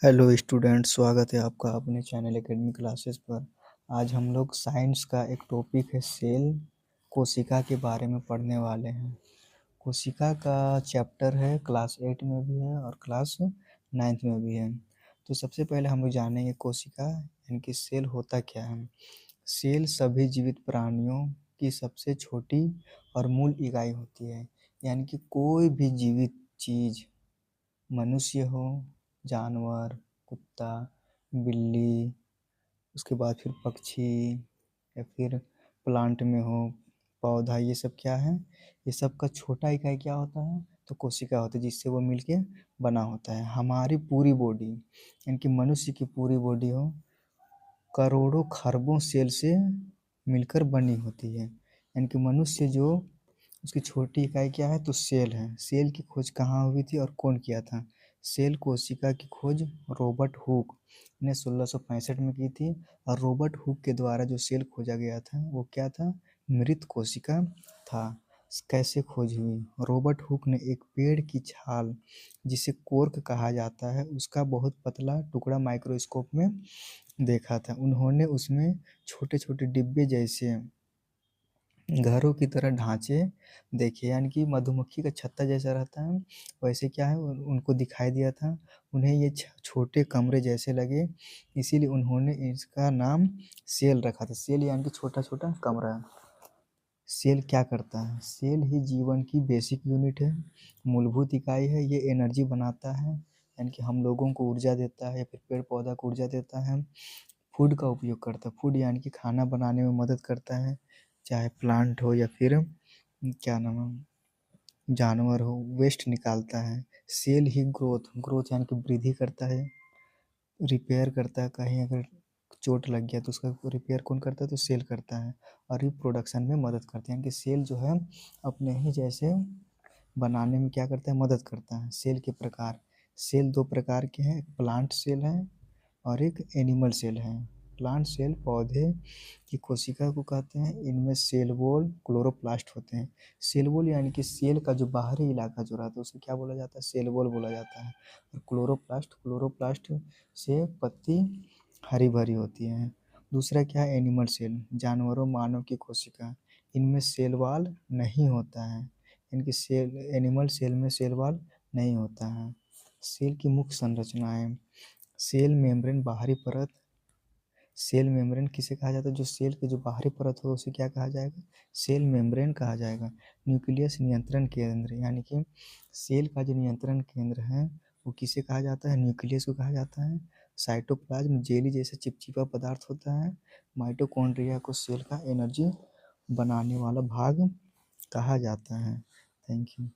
Hello student, स्वागत है आपका अपने चैनल एकेडमी क्लासेस पर। आज हम लोग साइंस का एक टॉपिक है सेल कोशिका के बारे में पढ़ने वाले हैं। कोशिका का चैप्टर है, क्लास 8 में भी है और क्लास 9th में भी है। तो सबसे पहले हम लोग जानेंगे कोशिका यानी कि सेल होता क्या है। सेल सभी जीवित प्राणियों की सबसे छोटी और मूल इकाई होती है। यानी कि कोई भी जीवित चीज़, मनुष्य हो, जानवर, कुत्ता, बिल्ली, उसके बाद फिर पक्षी या फिर प्लांट में हो, पौधा, ये सब क्या है, ये सब का छोटा इकाई क्या होता है, तो कोशिका होता है, जिससे वो मिलके बना होता है। हमारी पूरी बॉडी यानी कि मनुष्य की पूरी बॉडी हो करोड़ों खरबों सेल से मिलकर बनी होती है। यानी कि मनुष्य जो उसकी छोटी इकाई क्या है, तो सेल है। सेल की खोज कहाँ हुई थी और कौन किया था? सेल कोशिका की खोज रॉबर्ट हुक ने 1665 में की थी। और रॉबर्ट हुक के द्वारा जो सेल खोजा गया था वो क्या था? मृत कोशिका था। कैसे खोज हुई? रॉबर्ट हुक ने एक पेड़ की छाल, जिसे कोर्क कहा जाता है, उसका बहुत पतला टुकड़ा माइक्रोस्कोप में देखा था। उन्होंने उसमें छोटे छोटे डिब्बे जैसे घरों की तरह ढांचे देखे, यानी कि मधुमक्खी का छत्ता जैसा रहता है वैसे क्या है उनको दिखाई दिया था। उन्हें ये छोटे कमरे जैसे लगे, इसीलिए उन्होंने इसका नाम सेल रखा था। सेल यानी कि छोटा छोटा कमरा। सेल क्या करता है? सेल ही जीवन की बेसिक यूनिट है, मूलभूत इकाई है। ये एनर्जी बनाता है, यानी कि हम लोगों को ऊर्जा देता है या फिर पेड़ पौधा को ऊर्जा देता है। फूड का उपयोग करता है, फूड यानी कि खाना बनाने में मदद करता है, चाहे प्लांट हो या फिर क्या नाम है जानवर हो, वेस्ट निकालता है। सेल ही ग्रोथ ग्रोथ यानी कि वृद्धि करता है, रिपेयर करता है। कहीं अगर चोट लग गया तो उसका रिपेयर कौन करता है? तो सेल करता है। और रिप्रोडक्शन में मदद करते हैं, यानी कि सेल जो है अपने ही जैसे बनाने में क्या करता है? मदद करता है। सेल के प्रकार, सेल दो प्रकार के हैं, एक प्लांट सेल है और एक एनिमल सेल है। प्लांट सेल पौधे की कोशिका को कहते हैं। इनमें सेल वॉल, क्लोरोप्लास्ट होते हैं। सेल वॉल यानी कि सेल का जो बाहरी इलाका जो रहता है उसे क्या बोला जाता है? सेल वॉल बोला जाता है। और क्लोरोप्लास्ट, क्लोरोप्लास्ट से पत्ती हरी भरी होती है। दूसरा क्या है? एनिमल सेल, जानवरों मानव की कोशिका। इनमें सेल वॉल नहीं होता है। इनकी सेल, एनिमल सेल में सेल वॉल नहीं होता है। सेल की मुख्य संरचनाएं। सेल मेम्ब्रेन, बाहरी परत। सेल मेम्ब्रेन किसे कहा जाता है? जो सेल की जो बाहरी परत हो उसे क्या कहा जाएगा? सेल मेम्ब्रेन कहा जाएगा। न्यूक्लियस, नियंत्रण केंद्र, यानी कि सेल का जो नियंत्रण केंद्र है वो किसे कहा जाता है? न्यूक्लियस को कहा जाता है। साइटोप्लाज्म, जेली जैसा चिपचिपा पदार्थ होता है। माइटोकॉन्ड्रिया को सेल का एनर्जी बनाने वाला भाग कहा जाता है। Thank you.